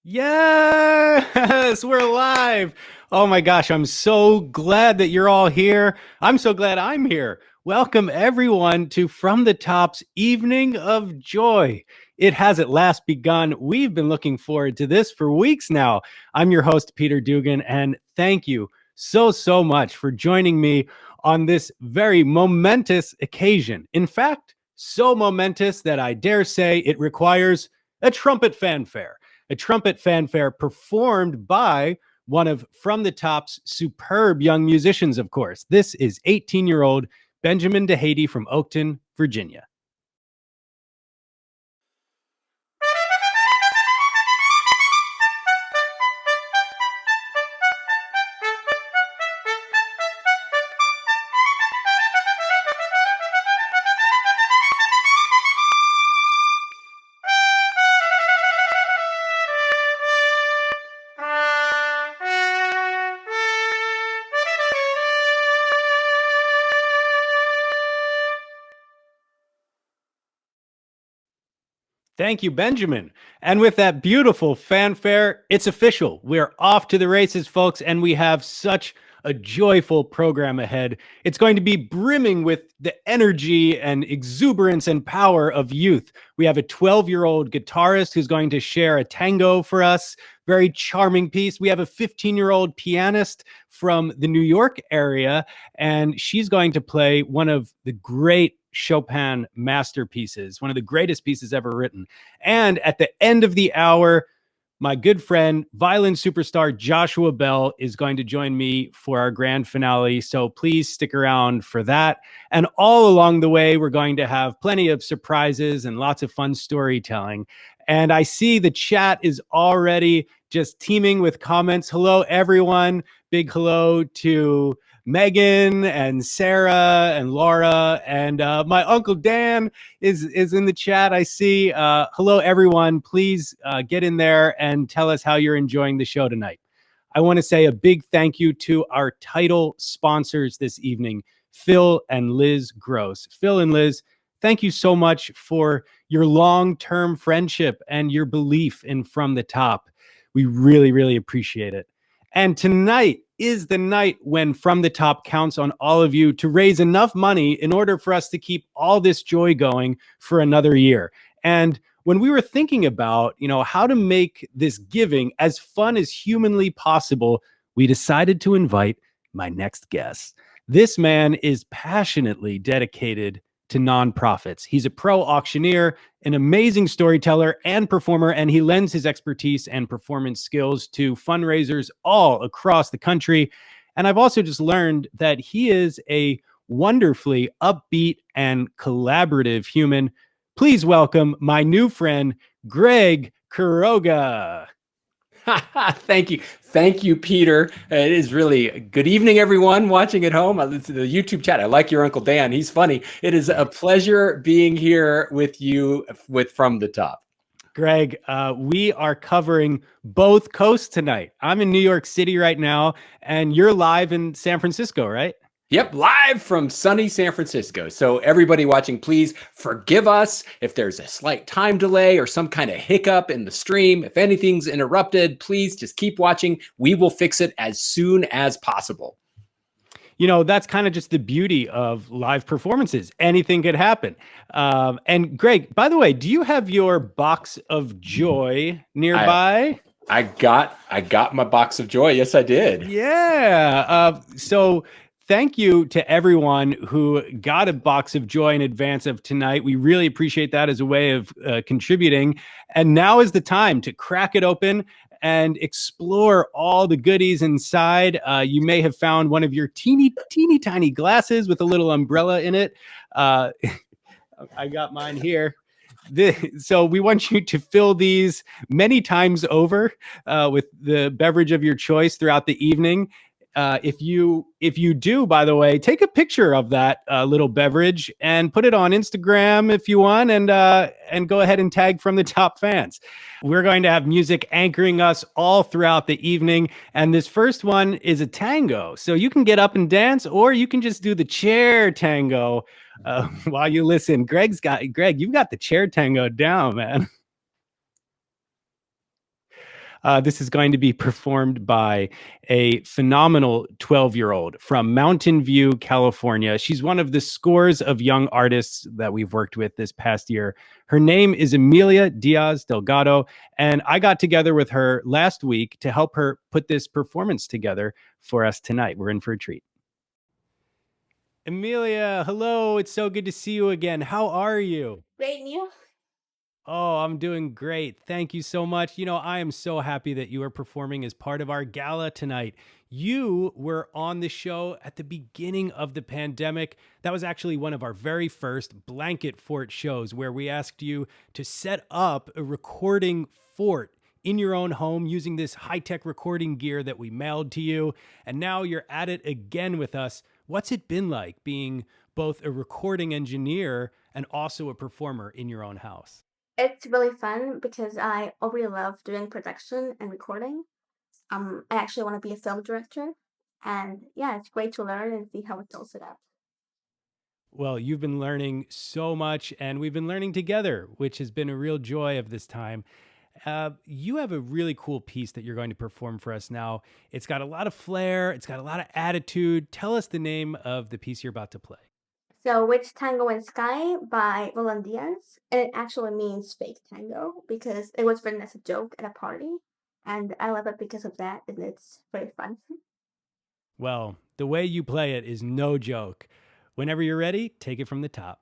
Yes, we're live. Oh my gosh, I'm so glad that you're all here. I'm so glad I'm here. Welcome everyone to From the Top's Evening of Joy. It has at last begun. We've been looking forward to this for weeks now. I'm your host, Peter Dugan, and thank you so much for joining me on this very momentous occasion. In fact, so momentous that I dare say it requires a trumpet fanfare. A trumpet fanfare performed by one of From the Top's superb young musicians, of course. This is 18-year-old Benhamin D'Haiti from Oakton, Virginia. Thank you, Benjamin. And with that beautiful fanfare, it's official. We're off to the races, folks, and we have such a joyful program ahead. It's going to be brimming with the energy and exuberance and power of youth. We have a 12-year-old guitarist who's going to share a tango for us. Very charming piece. We have a 15-year-old pianist from the New York area, and she's going to play one of the great Chopin masterpieces, one of the greatest pieces ever written. And at the end of the hour, my good friend, violin superstar Joshua Bell is going to join me for our grand finale. So please stick around for that. And all along the way, we're going to have plenty of surprises and lots of fun storytelling. And I see the chat is already just teeming with comments. Hello, everyone. Big hello to Megan and Sarah and Laura, and my Uncle Dan is in the chat. I see. Hello, everyone. Please get in there and tell us how you're enjoying the show tonight. I want to say a big thank you to our title sponsors this evening, Phil and Liz Gross. Phil and Liz, thank you so much for your long-term friendship and your belief in From the Top. We really appreciate it. And tonight is the night when From the Top counts on all of you to raise enough money in order for us to keep all this joy going for another year. And when we were thinking about, how to make this giving as fun as humanly possible, we decided to invite my next guest. This man is passionately dedicated to nonprofits. He's a pro auctioneer, an amazing storyteller and performer, and he lends his expertise and performance skills to fundraisers all across the country. And I've also just learned that he is a wonderfully upbeat and collaborative human. Please welcome my new friend, Greg Quiroga. Thank you. Thank you, Peter. It is really good evening, everyone watching at home. It's the YouTube chat. I like your Uncle Dan. He's funny. It is a pleasure being here with you with From the Top. Greg, we are covering both coasts tonight. I'm in New York City right now, and you're live in San Francisco, right? Yep, live from sunny San Francisco. So everybody watching, please forgive us if there's a slight time delay or some kind of hiccup in the stream. If anything's interrupted, please just keep watching. We will fix it as soon as possible. That's kind of just the beauty of live performances. Anything could happen. And Greg, by the way, do you have your box of joy nearby? I got my box of joy. Yes, I did. Yeah. So thank you to everyone who got a box of joy in advance of tonight. We really appreciate that as a way of contributing. And now is the time to crack it open and explore all the goodies inside. You may have found one of your teeny tiny glasses with a little umbrella in it. I got mine here. So we want you to fill these many times over with the beverage of your choice throughout the evening. If you do, by the way, take a picture of that little beverage and put it on Instagram if you want, and go ahead and tag From the Top fans. We're going to have music anchoring us all throughout the evening, and this first one is a tango. So you can get up and dance, or you can just do the chair tango while you listen. Greg, you've got the chair tango down, man. This is going to be performed by a phenomenal 12-year-old from Mountain View, California. She's one of the scores of young artists that we've worked with this past year. Her name is Emilia Diaz Delgado, and I got together with her last week to help her put this performance together for us tonight. We're in for a treat. Emilia, hello. It's so good to see you again. How are you? Great, Neil. Oh, I'm doing great. Thank you so much. I am so happy that you are performing as part of our gala tonight. You were on the show at the beginning of the pandemic. That was actually one of our very first blanket fort shows where we asked you to set up a recording fort in your own home using this high-tech recording gear that we mailed to you. And now you're at it again with us. What's it been like being both a recording engineer and also a performer in your own house? It's really fun because I already love doing production and recording. I actually want to be a film director, and yeah, it's great to learn and see how it all set up. Well, you've been learning so much, and we've been learning together, which has been a real joy of this time. You have a really cool piece that you're going to perform for us now. It's got a lot of flair, it's got a lot of attitude. Tell us the name of the piece you're about to play. So, Which Tango in Sky by Roland Diaz, and it actually means fake tango because it was written as a joke at a party, and I love it because of that, and it's very fun. Well, the way you play it is no joke. Whenever you're ready, take it from the top.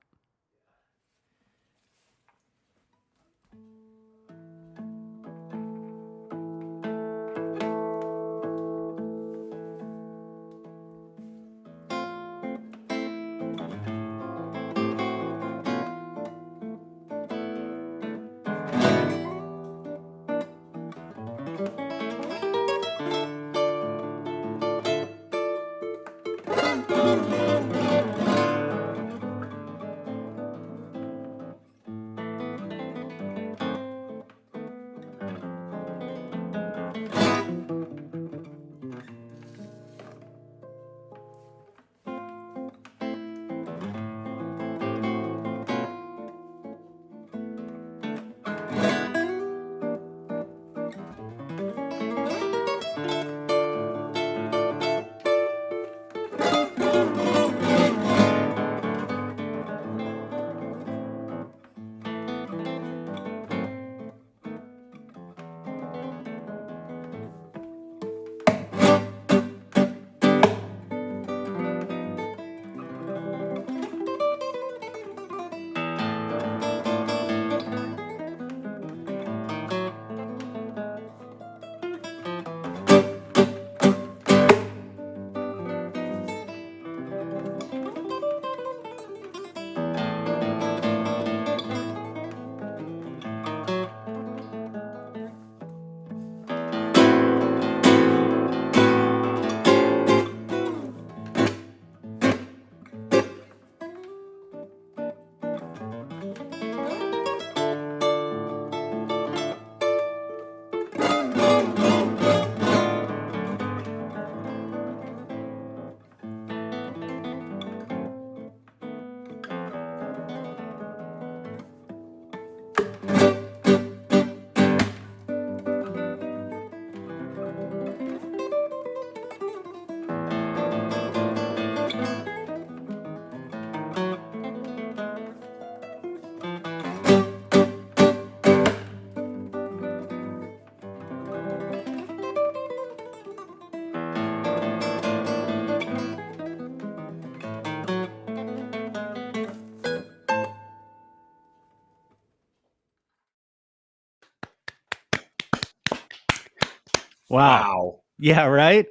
Wow. Yeah, right?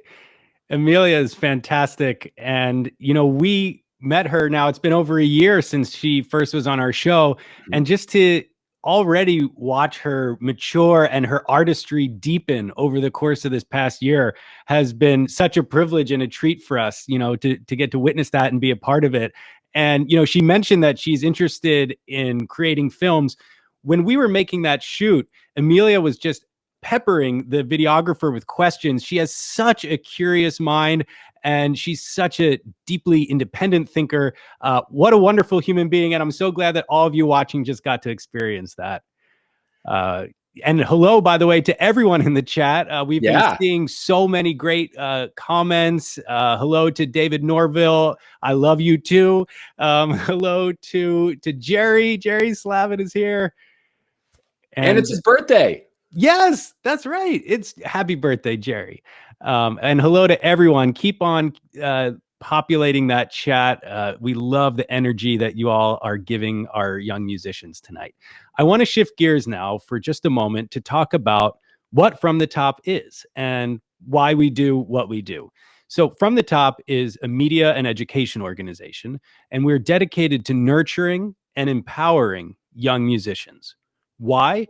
Emilia is fantastic. And, we met her now. It's been over a year since she first was on our show. And just to already watch her mature and her artistry deepen over the course of this past year has been such a privilege and a treat for us, to get to witness that and be a part of it. And, she mentioned that she's interested in creating films. When we were making that shoot, Emilia was just peppering the videographer with questions. She has such a curious mind, and she's such a deeply independent thinker. What a wonderful human being. And I'm so glad that all of you watching just got to experience that. And hello, by the way, to everyone in the chat. We've been Yeah. seeing so many great comments. Hello to David Norville. I love you too. Hello to Jerry. Jerry Slavin is here. And it's his birthday. Yes, that's right. It's happy birthday, Jerry. And hello to everyone. Keep on populating that chat. We love the energy that you all are giving our young musicians tonight. I want to shift gears now for just a moment to talk about what From the Top is and why we do what we do. So From the Top is a media and education organization, and we're dedicated to nurturing and empowering young musicians. Why?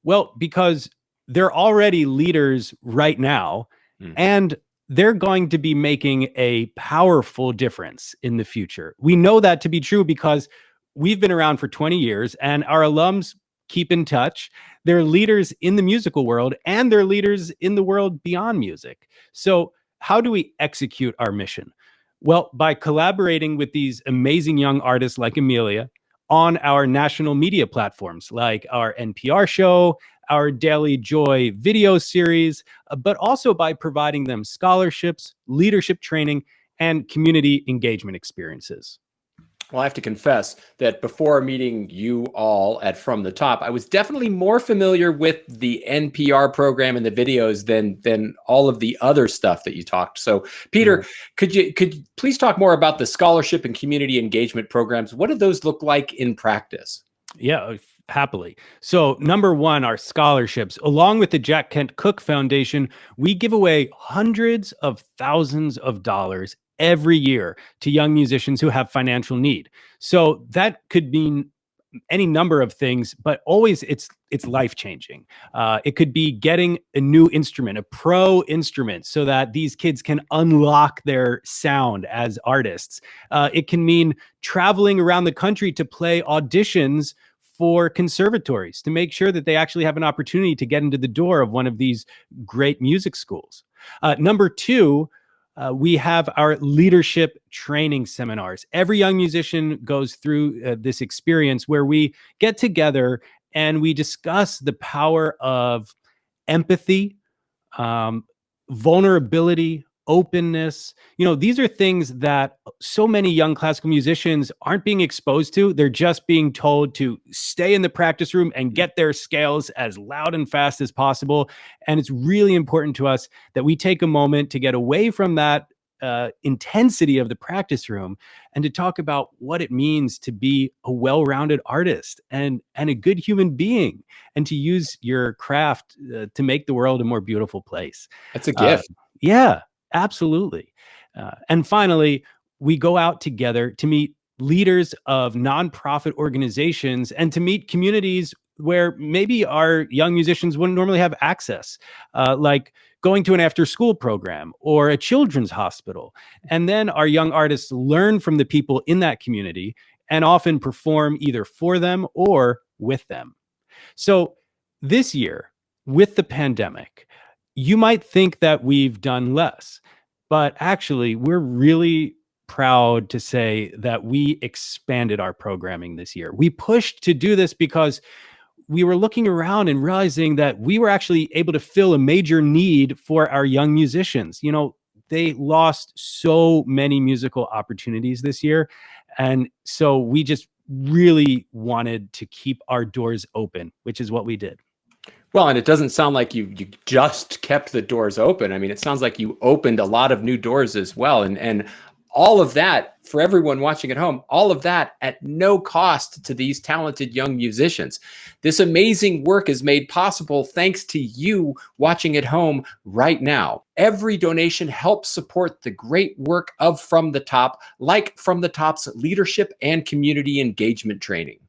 Well, because they're already leaders right now, and they're going to be making a powerful difference in the future. We know that to be true because we've been around for 20 years and our alums keep in touch. They're leaders in the musical world and they're leaders in the world beyond music. So how do we execute our mission? Well, by collaborating with these amazing young artists like Emilia on our national media platforms like our NPR show, our Daily Joy video series, but also by providing them scholarships, leadership training, and community engagement experiences. Well, I have to confess that before meeting you all at From the Top, I was definitely more familiar with the NPR program and the videos than all of the other stuff that you talked. So, Peter, could you please talk more about the scholarship and community engagement programs? What do those look like in practice? Yeah, happily. So number one, our scholarships. Along with the Jack Kent Cooke Foundation, we give away hundreds of thousands of dollars every year to young musicians who have financial need. So that could mean any number of things, but always it's life-changing. It could be getting a new instrument, a pro instrument, so that these kids can unlock their sound as artists. It can mean traveling around the country to play auditions for conservatories to make sure that they actually have an opportunity to get into the door of one of these great music schools. Number two, we have our leadership training seminars. Every young musician goes through this experience where we get together and we discuss the power of empathy, vulnerability, openness. You know, these are things that so many young classical musicians aren't being exposed to. They're just being told to stay in the practice room and get their scales as loud and fast as possible. And it's really important to us that we take a moment to get away from that intensity of the practice room and to talk about what it means to be a well-rounded artist and a good human being, and to use your craft to make the world a more beautiful place. That's a gift. Yeah, absolutely. And finally, we go out together to meet leaders of nonprofit organizations and to meet communities where maybe our young musicians wouldn't normally have access, like going to an after-school program or a children's hospital. And then our young artists learn from the people in that community and often perform either for them or with them. So this year, with the pandemic, you might think that we've done less, but actually we're really proud to say that we expanded our programming this year. We pushed to do this because we were looking around and realizing that we were actually able to fill a major need for our young musicians. You know, they lost so many musical opportunities this year. And so we just really wanted to keep our doors open, which is what we did. Well, and it doesn't sound like you just kept the doors open. I mean, it sounds like you opened a lot of new doors as well. And all of that, for everyone watching at home, all of that at no cost to these talented young musicians. This amazing work is made possible thanks to you watching at home right now. Every donation helps support the great work of From the Top, like From the Top's leadership and community engagement training.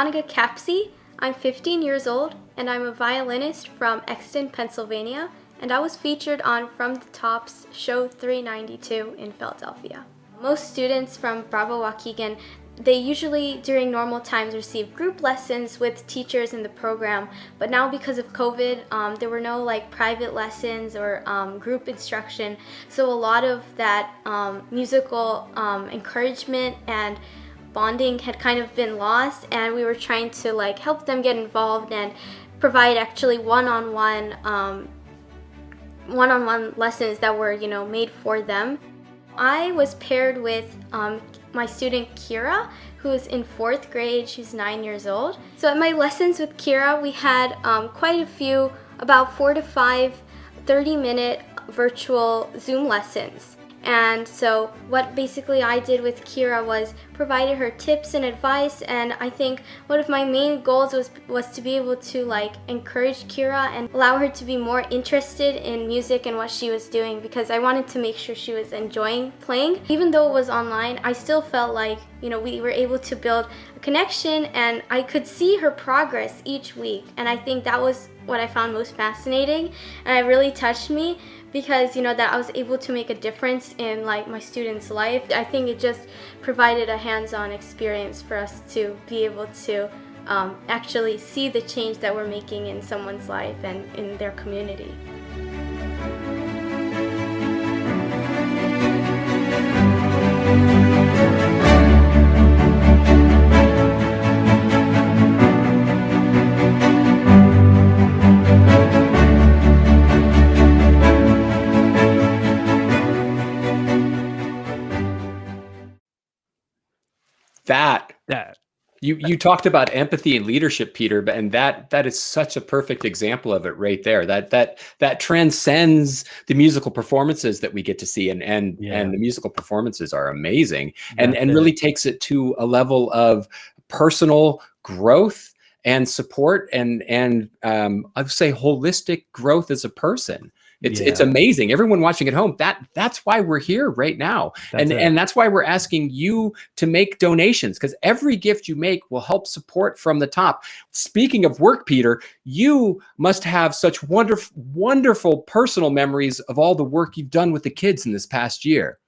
Anagha Capsey. I'm 15 years old, and I'm a violinist from Exton, Pennsylvania, and I was featured on From the Top's Show 392 in Philadelphia. Most students from Bravo Waukegan, they usually during normal times receive group lessons with teachers in the program, but now because of COVID, there were no like private lessons or group instruction, so a lot of that musical encouragement and bonding had kind of been lost, and we were trying to like help them get involved and provide actually one-on-one lessons that were made for them. I was paired with my student Kira, who is in 4th grade. She's 9 years old. So at my lessons with Kira, we had quite a few, about 4 to 5 30-minute virtual Zoom lessons. And so what basically I did with Kira was provided her tips and advice, and I think one of my main goals was to be able to like encourage Kira and allow her to be more interested in music and what she was doing, because I wanted to make sure she was enjoying playing. Even though it was online, I still felt like we were able to build a connection, and I could see her progress each week, and I think that was what I found most fascinating, and it really touched me, because that I was able to make a difference in like my students' life. I think it just provided a hands-on experience for us to be able to actually see the change that we're making in someone's life and in their community. That you talked about empathy and leadership, Peter, and that is such a perfect example of it right there. That transcends the musical performances that we get to see, and the musical performances are amazing, and really takes it to a level of personal growth and support, and I'd say holistic growth as a person. It's amazing. Everyone watching at home, that's why we're here right now. And that's why we're asking you to make donations, because every gift you make will help support From the Top. Speaking of work, Peter, you must have such wonderful personal memories of all the work you've done with the kids in this past year.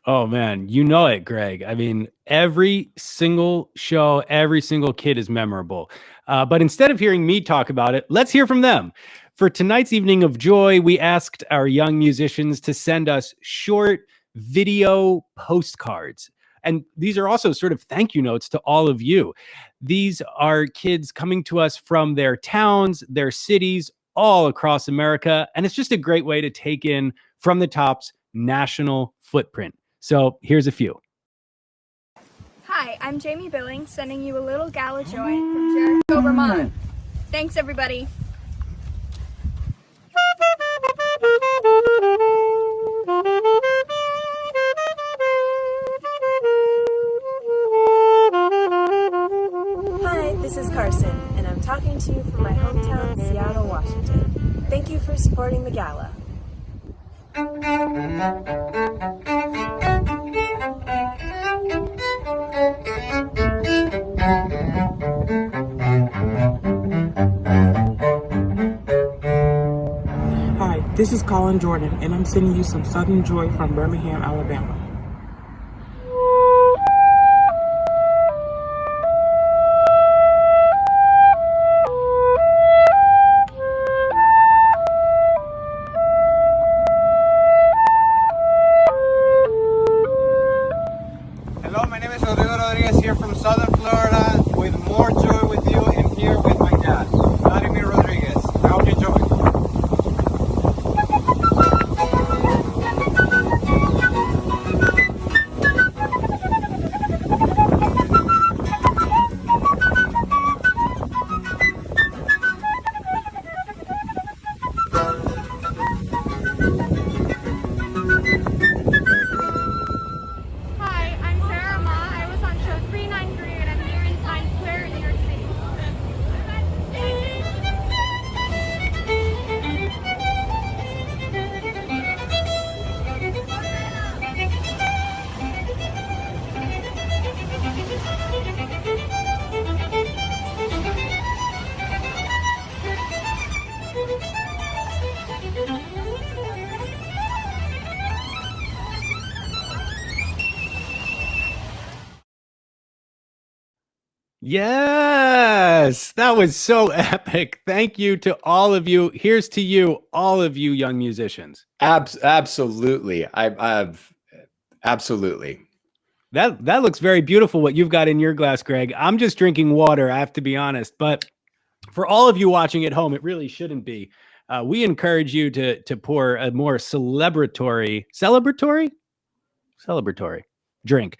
Oh man, you know it, Greg. I mean, every single show, every single kid is memorable. But instead of hearing me talk about it, let's hear from them. For tonight's evening of joy, we asked our young musicians to send us short video postcards. And these are also sort of thank you notes to all of you. These are kids coming to us from their towns, their cities, all across America. And it's just a great way to take in From the Top's national footprint. So here's a few. Hi, I'm Jamie Billings, sending you a little Gala joy from Jericho, Vermont. Thanks, everybody. Hi, this is Carson, and I'm talking to you from my hometown, Seattle, Washington. Thank you for supporting the Gala. Hi, this is Colin Jordan, and I'm sending you some Southern Joy from Birmingham, Alabama. Hello, my name is Rodrigo Rodriguez here from Southern Florida with more joy with you and here with my dad, Vladimir Rodriguez. I hope you enjoy. Yes, that was so epic. Thank you to all of you. Here's to you, all of you young musicians. Absolutely. I've absolutely. That looks very beautiful what you've got in your glass, Greg. I'm just drinking water, I have to be honest. But for all of you watching at home, it really shouldn't be. We encourage you to pour a more celebratory drink.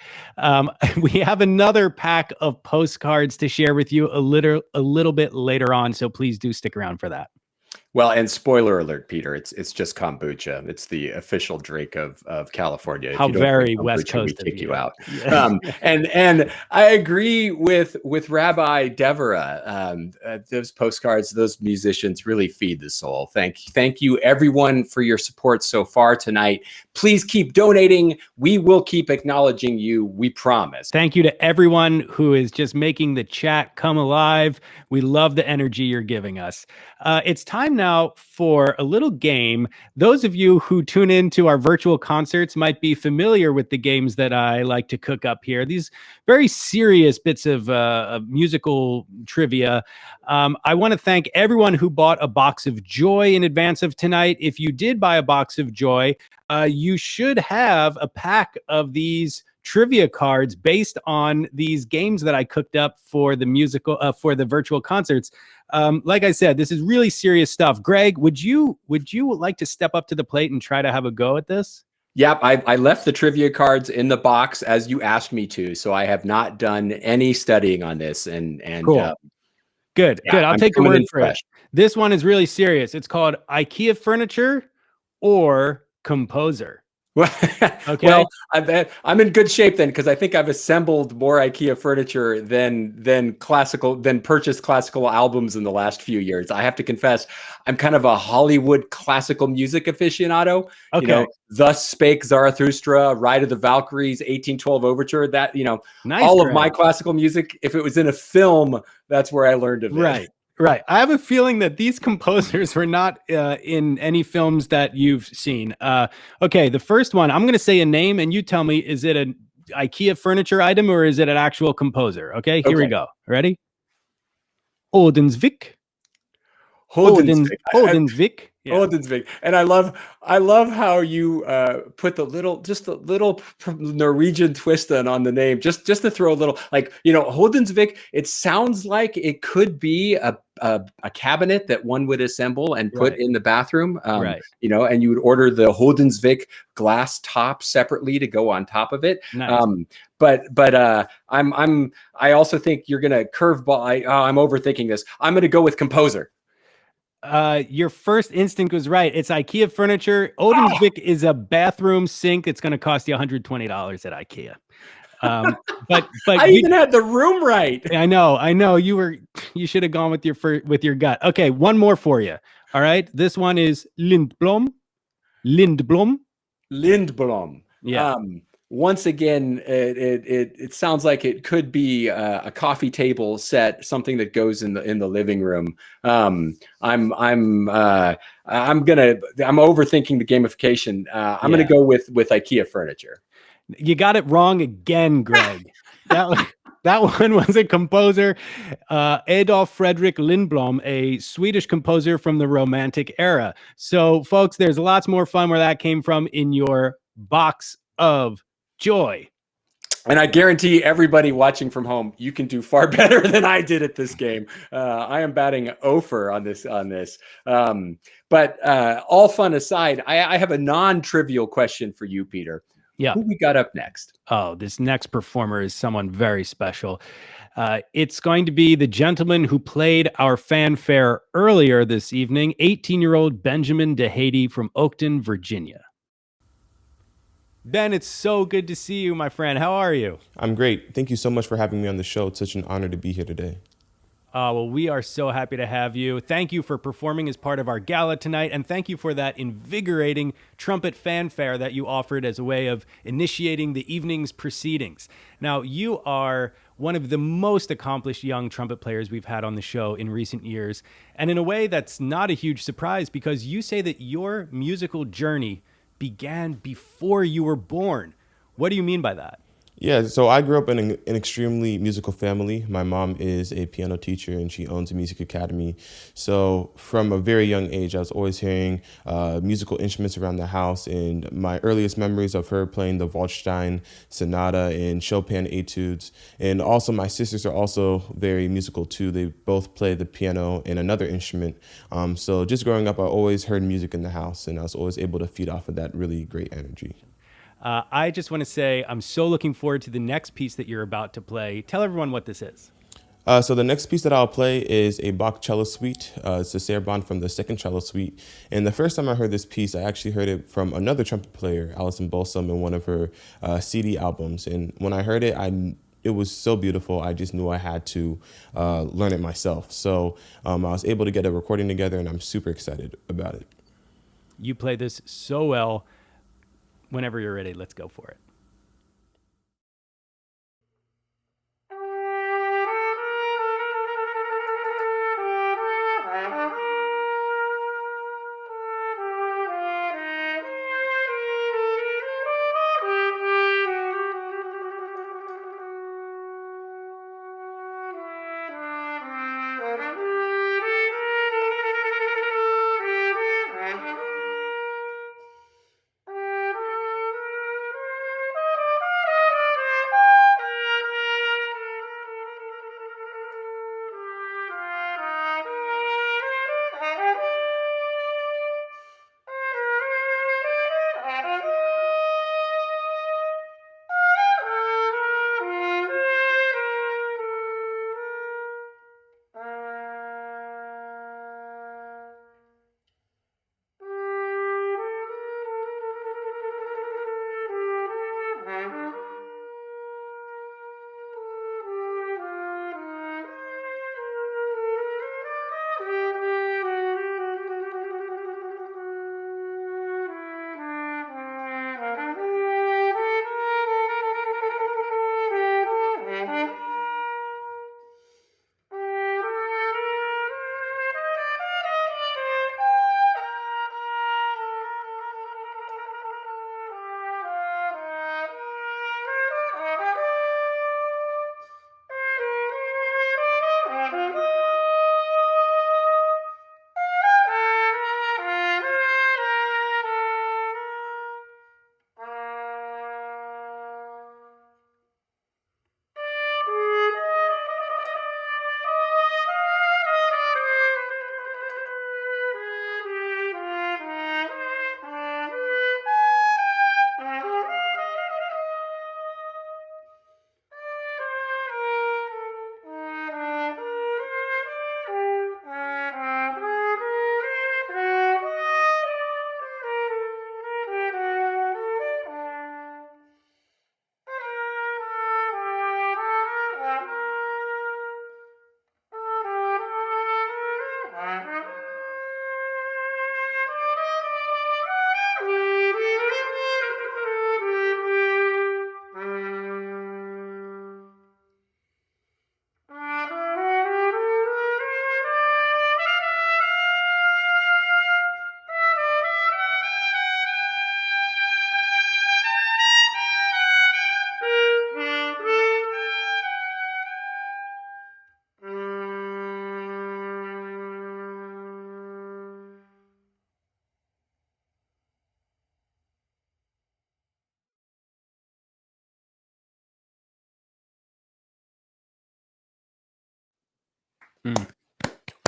We have another pack of postcards to share with you a little bit later on, so please do stick around for that. Well, and spoiler alert, Peter, it's just kombucha. It's the official drink of California. How very West kombucha, Coast we kick you out. Yeah. And I agree with Rabbi Deborah. Those postcards, those musicians really feed the soul. Thank you everyone for your support so far tonight. Please keep donating. We will keep acknowledging you. We promise. Thank you to everyone who is just making the chat come alive. We love the energy you're giving us. It's time now for a little game. Those of you who tune into our virtual concerts might be familiar with the games that I like to cook up here. These very serious bits of musical trivia. I want to thank everyone who bought a box of joy in advance of tonight. If you did buy a box of joy, you should have a pack of these trivia cards based on these games that I cooked up for the for the virtual concerts. Like I said, this is really serious stuff. Greg, would you like to step up to the plate and try to have a go at this? Yep, I left the trivia cards in the box as you asked me to, so I have not done any studying on this. And cool. Good. I'll take your word for it. This one is really serious. It's called IKEA furniture or composer. Okay. Well, I'm in good shape then, because I think I've assembled more IKEA furniture than purchased classical albums in the last few years. I have to confess, I'm kind of a Hollywood classical music aficionado. Okay. Thus Spake Zarathustra, Ride of the Valkyries, 1812 Overture. That nice, all Greg. of my classical music. If it was in a film, that's where I learned of it. Right. I have a feeling that these composers were not in any films that you've seen. Okay, the first one, I'm going to say a name and you tell me, is it an IKEA furniture item or is it an actual composer? Okay, here we go. Ready? Odensvik. Odensvik. Yeah. Odensvik. And I love how you put the little Norwegian twist on the name, just to throw a little, like, Odensvik. It sounds like it could be a cabinet that one would assemble and put in the bathroom. And you would order the Odensvik glass top separately to go on top of it. Nice. I also think you're gonna curveball. I'm overthinking this. I'm gonna go with composer. Your first instinct was right. It's IKEA furniture. Odensvik is a bathroom sink. It's going to cost you $120 at IKEA. But I even had the room right. I know. You should have gone with your gut. Okay, one more for you. All right. This one is Lindblom. Yeah. Once again, it sounds like it could be a coffee table set, something that goes in the living room. I'm overthinking the gamification. I'm gonna go with IKEA furniture. You got it wrong again, Greg. That one was a composer, Adolf Fredrik Lindblom, a Swedish composer from the Romantic era. So, folks, there's lots more fun where that came from in your box of joy. And I guarantee everybody watching from home, you can do far better than I did at this game. I am batting over on this. But all fun aside, I have a non-trivial question for you, Peter. Yeah. Who we got up next? Oh, this next performer is someone very special. It's going to be the gentleman who played our fanfare earlier this evening, 18-year-old Benhamin D'Haiti from Oakton, Virginia. Ben, it's so good to see you, my friend. How are you? I'm great. Thank you so much for having me on the show. It's such an honor to be here today. Well, we are so happy to have you. Thank you for performing as part of our gala tonight, and thank you for that invigorating trumpet fanfare that you offered as a way of initiating the evening's proceedings. Now, you are one of the most accomplished young trumpet players we've had on the show in recent years, and in a way that's not a huge surprise because you say that your musical journey began before you were born. What do you mean by that? Yeah, so I grew up in an extremely musical family. My mom is a piano teacher and she owns a music academy. So from a very young age, I was always hearing musical instruments around the house. And my earliest memories of her playing the Waldstein Sonata and Chopin etudes. And also my sisters are also very musical too. They both play the piano and another instrument. So just growing up, I always heard music in the house and I was always able to feed off of that really great energy. I just want to say I'm so looking forward to the next piece that you're about to play. Tell everyone what this is. So the next piece that I'll play is a Bach cello suite. It's a Sarabande from the second cello suite. And the first time I heard this piece, I actually heard it from another trumpet player, Alison Balsam, in one of her CD albums. And when I heard it, it was so beautiful. I just knew I had to learn it myself. So I was able to get a recording together, and I'm super excited about it. You play this so well. Whenever you're ready, let's go for it.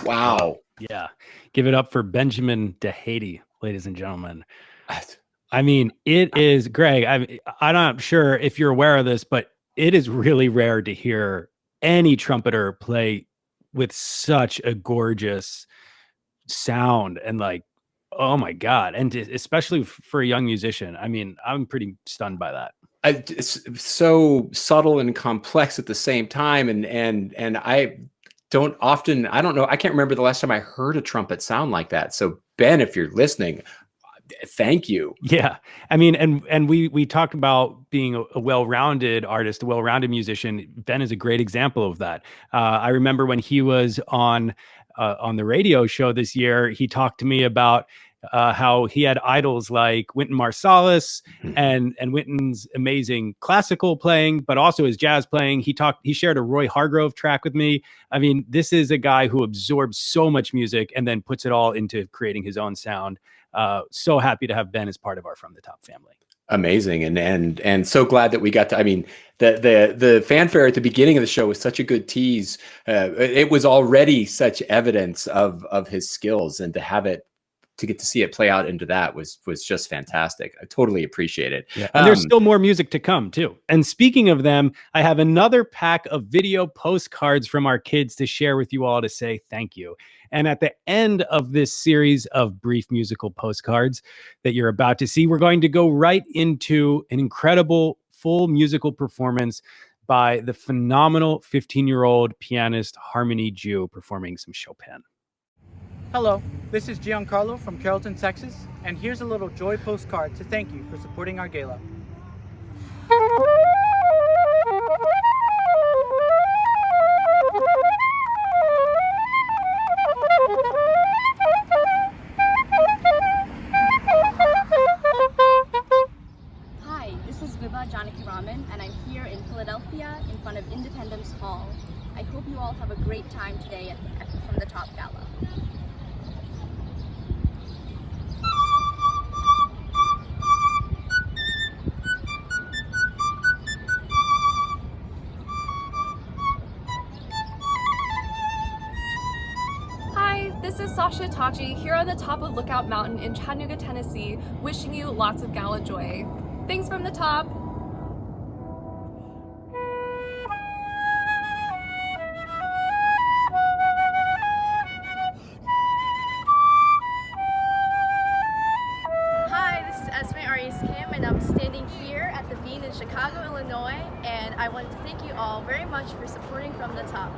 Wow. Yeah. Give it up for Benhamin D'Haiti, ladies and gentlemen. I mean, it is, Greg, I'm not sure if you're aware of this, but it is really rare to hear any trumpeter play with such a gorgeous sound and like, oh my God. And especially for a young musician. I mean, I'm pretty stunned by that. It's so subtle and complex at the same time. And I don't often, I don't know, I can't remember the last time I heard a trumpet sound like that. So Ben, if you're listening, thank you. Yeah. I mean, and we talked about being a well-rounded artist, a well-rounded musician. Ben is a great example of that. I remember when he was on the radio show this year, he talked to me about how he had idols like Wynton Marsalis and Wynton's amazing classical playing, but also his jazz playing. He shared a Roy Hargrove track with me. I mean, this is a guy who absorbs so much music and then puts it all into creating his own sound. So happy to have Ben as part of our From the Top family. Amazing. And so glad that we got to, I mean, the fanfare at the beginning of the show was such a good tease. It was already such evidence of his skills, and to get to see it play out into that was just fantastic. I totally appreciate it. Yeah. And there's still more music to come too. And speaking of them, I have another pack of video postcards from our kids to share with you all to say thank you. And at the end of this series of brief musical postcards that you're about to see, we're going to go right into an incredible full musical performance by the phenomenal 15-year-old pianist Harmony Jew performing some Chopin. Hello, this is Giancarlo from Carrollton, Texas, and here's a little joy postcard to thank you for supporting our gala. Hi, this is Vibha Janaki Raman, and I'm here in Philadelphia in front of Independence Hall. I hope you all have a great time today at the From the Top Gala. This is Sasha Tachi here on the top of Lookout Mountain in Chattanooga, Tennessee, wishing you lots of gala joy. Thanks from the top. Hi, this is Esme Arias Kim, and I'm standing here at the Bean in Chicago, Illinois, and I wanted to thank you all very much for supporting From the Top.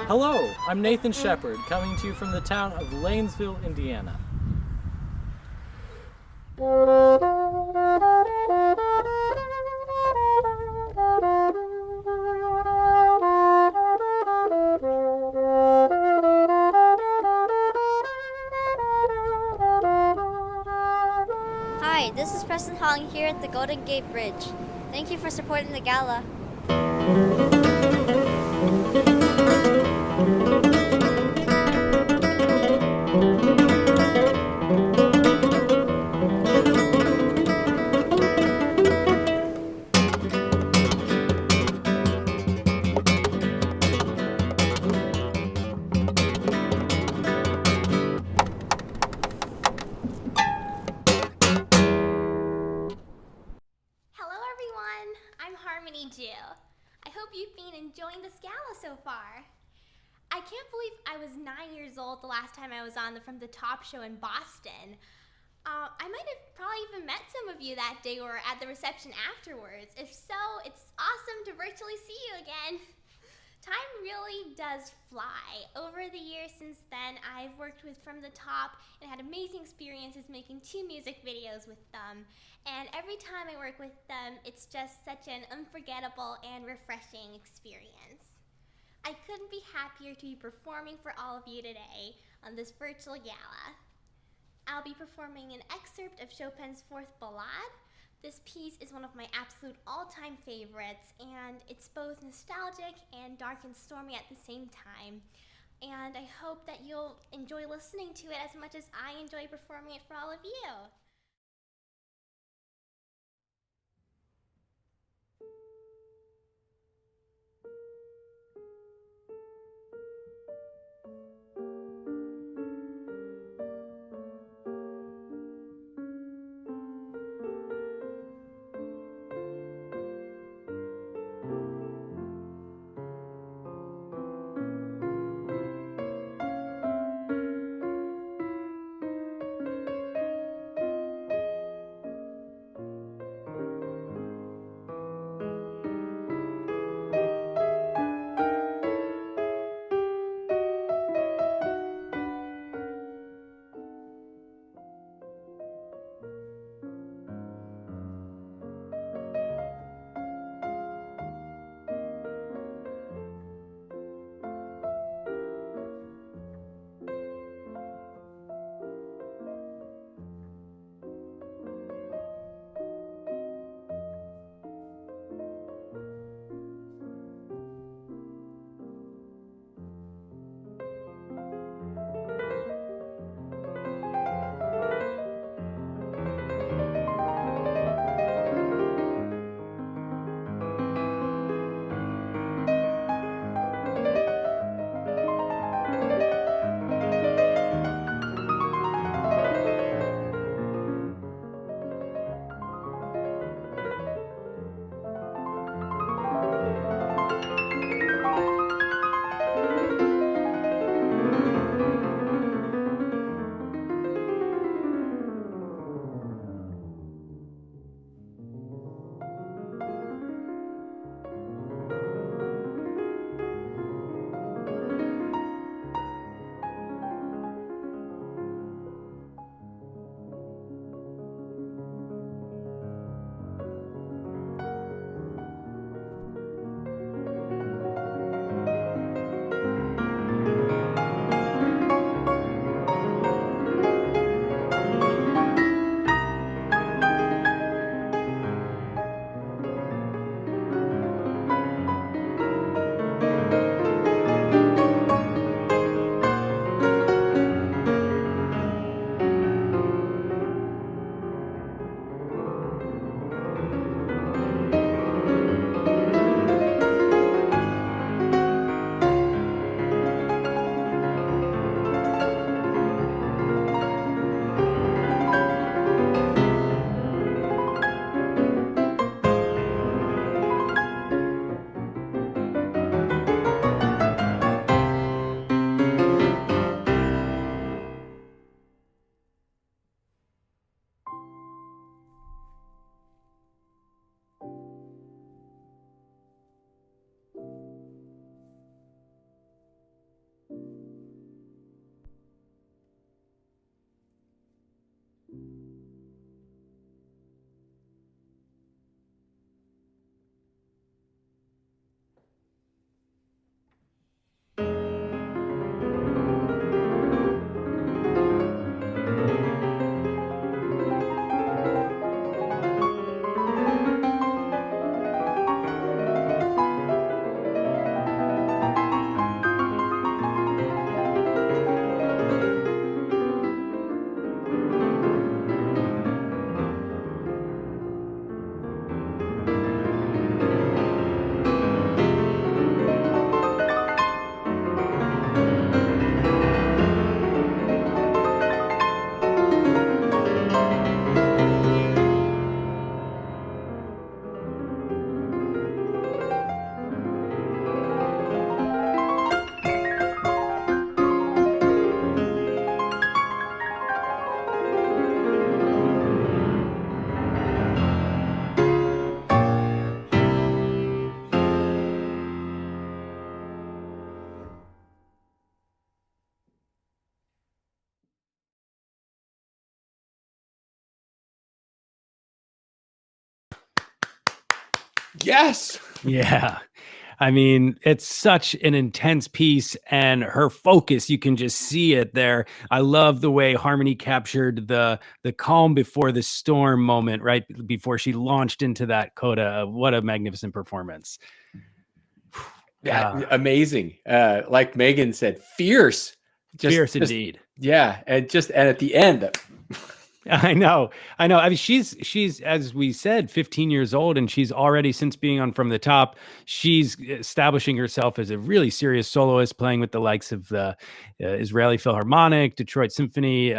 Hello, I'm Nathan Shepard, coming to you from the town of Lanesville, Indiana. Hi, this is Preston Holling here at the Golden Gate Bridge. Thank you for supporting the gala. enjoying this gala so far. I can't believe I was 9 years old the last time I was on the From the Top show in Boston. I might have probably even met some of you that day or at the reception afterwards. If so, it's awesome to virtually see you again. Time really does fly. Over the years since then, I've worked with From the Top and had amazing experiences making 2 music videos with them. And every time I work with them, it's just such an unforgettable and refreshing experience. I couldn't be happier to be performing for all of you today on this virtual gala. I'll be performing an excerpt of Chopin's 4th Ballade. This piece is one of my absolute all-time favorites, and it's both nostalgic and dark and stormy at the same time. And I hope that you'll enjoy listening to it as much as I enjoy performing it for all of you. Yes. Yeah. I mean, it's such an intense piece, and her focus, you can just see it there. I love the way Harmony captured the calm before the storm moment, right before she launched into that coda. What a magnificent performance. Yeah, amazing. Like Megan said, fierce. Fierce indeed. Yeah, and at the end, I know. I mean, she's as we said, 15 years old, and she's already, since being on From the Top, she's establishing herself as a really serious soloist, playing with the likes of the Israeli Philharmonic, Detroit Symphony.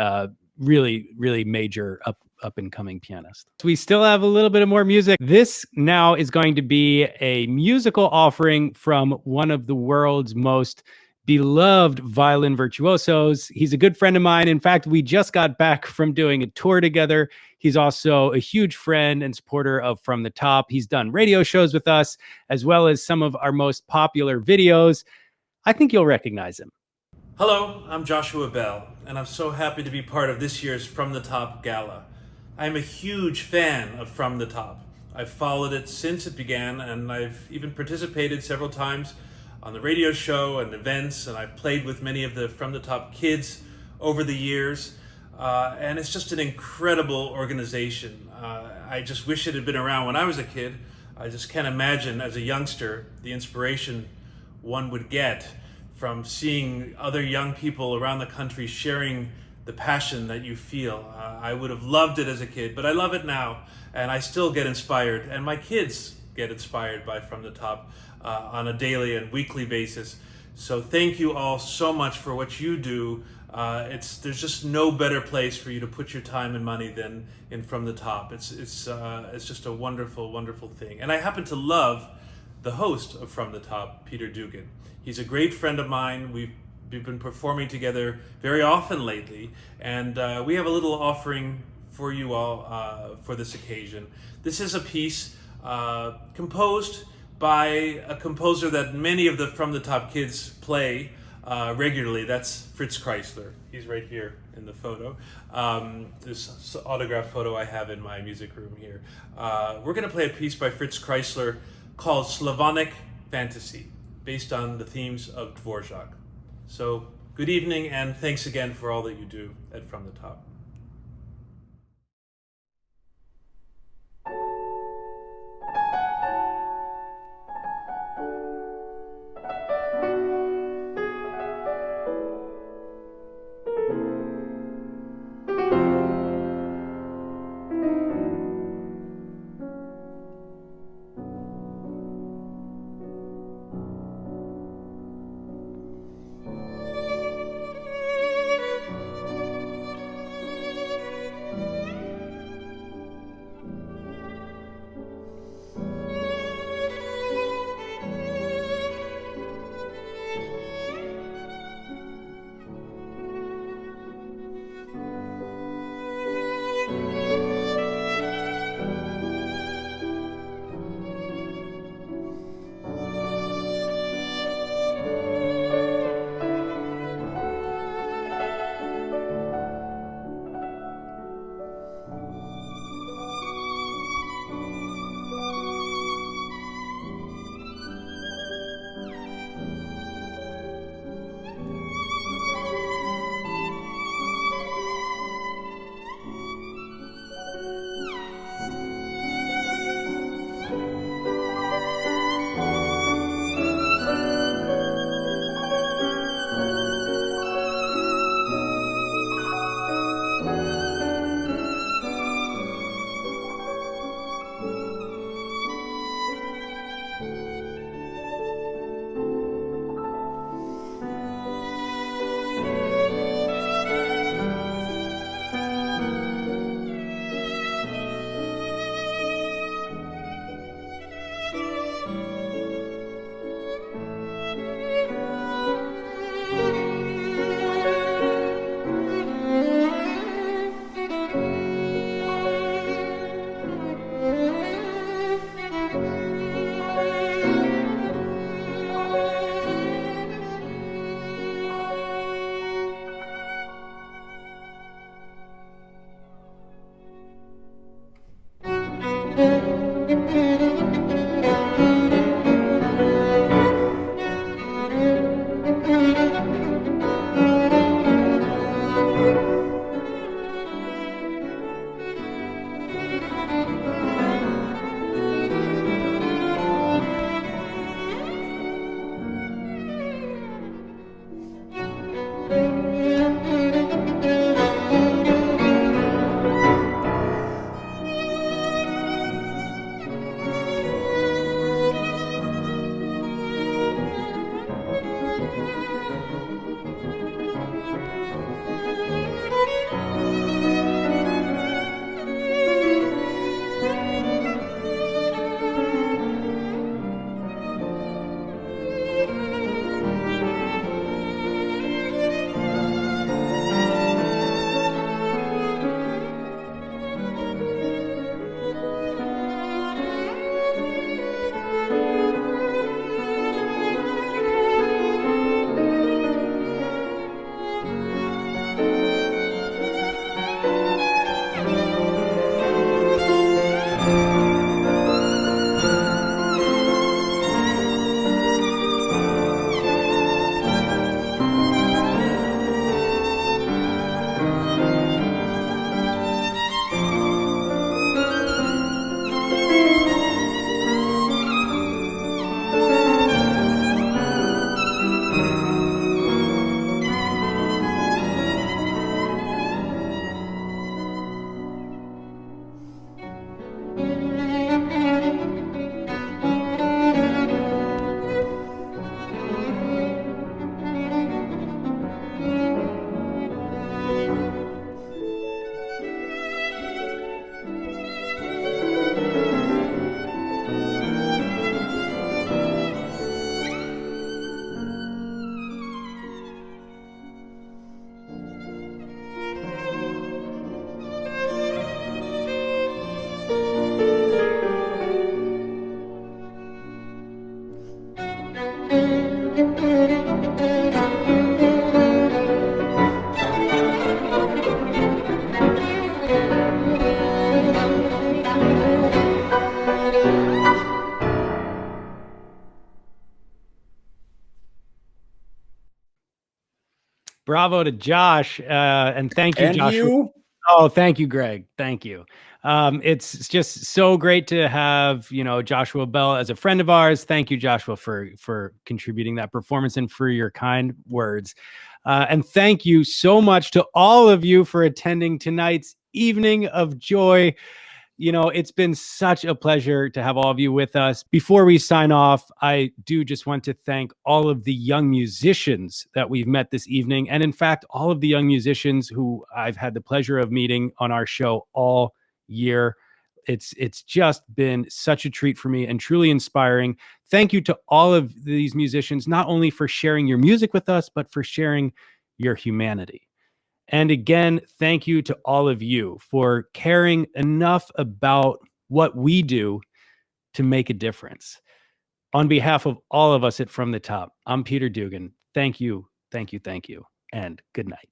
Really, really major up and coming pianist. We still have a little bit of more music. This now is going to be a musical offering from one of the world's most beloved violin virtuosos. He's a good friend of mine. In fact, we just got back from doing a tour together. He's also a huge friend and supporter of From the Top. He's done radio shows with us, as well as some of our most popular videos. I think you'll recognize him. Hello, I'm Joshua Bell, and I'm so happy to be part of this year's From the Top Gala. I'm a huge fan of From the Top. I've followed it since it began, and I've even participated several times on the radio show and events, and I've played with many of the From the Top kids over the years, and it's just an incredible organization. I just wish it had been around when I was a kid. I just can't imagine as a youngster the inspiration one would get from seeing other young people around the country sharing the passion that you feel. I would have loved it as a kid, but I love it now, and I still get inspired, and my kids get inspired by From the Top on a daily and weekly basis. So thank you all so much for what you do. There's just no better place for you to put your time and money than in From the Top. It's just a wonderful, wonderful thing. And I happen to love the host of From the Top, Peter Dugan. He's a great friend of mine. We've been performing together very often lately, and we have a little offering for you all for this occasion. This is a piece composed by a composer that many of the From the Top kids play regularly. That's Fritz Kreisler. He's right here in the photo. This autographed photo I have in my music room here. We're going to play a piece by Fritz Kreisler called Slavonic Fantasy, based on the themes of Dvorak. So good evening, and thanks again for all that you do at From the Top. Bravo to Josh. And thank you, And Josh. you. Oh, thank you, Greg. Thank you. It's just so great to have, Joshua Bell as a friend of ours. Thank you, Joshua, for contributing that performance and for your kind words. And thank you so much to all of you for attending tonight's Evening of Joy. It's been such a pleasure to have all of you with us. Before we sign off, I do just want to thank all of the young musicians that we've met this evening. And in fact, all of the young musicians who I've had the pleasure of meeting on our show all year. It's just been such a treat for me and truly inspiring. Thank you to all of these musicians, not only for sharing your music with us, but for sharing your humanity. And again, thank you to all of you for caring enough about what we do to make a difference. On behalf of all of us at From the Top, I'm Peter Dugan. Thank you, thank you, thank you, and good night.